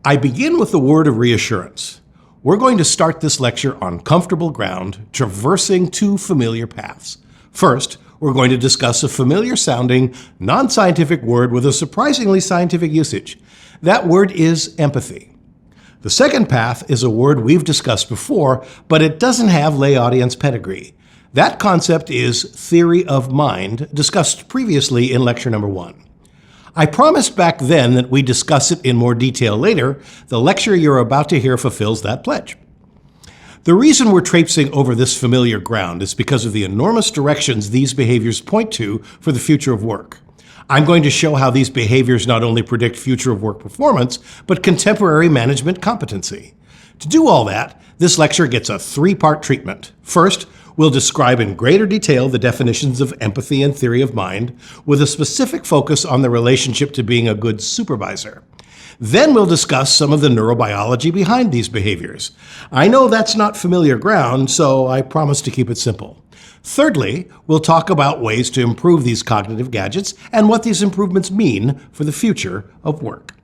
I begin with the word of reassurance. We're going to start this lecture on comfortable ground, traversing two familiar paths. First, we're going to discuss a familiar-sounding, non-scientific word with a surprisingly scientific usage. That word is empathy. The second path is a word we've discussed before, but it doesn't have lay audience pedigree. That concept is theory of mind, discussed previously in lecture number 1. I promised back then that we'd discuss it in more detail later. The lecture you're about to hear fulfills that pledge. The reason we're traipsing over this familiar ground is because of the enormous directions these behaviors point to for the future of work. I'm going to show how these behaviors not only predict future of work performance, but contemporary management competency. To do all that, this lecture gets a 3-part treatment. First, we'll describe in greater detail the definitions of empathy and theory of mind, with a specific focus on the relationship to being a good supervisor. Then we'll discuss some of the neurobiology behind these behaviors. I know that's not familiar ground, so I promise to keep it simple. Thirdly, we'll talk about ways to improve these cognitive gadgets and what these improvements mean for the future of work.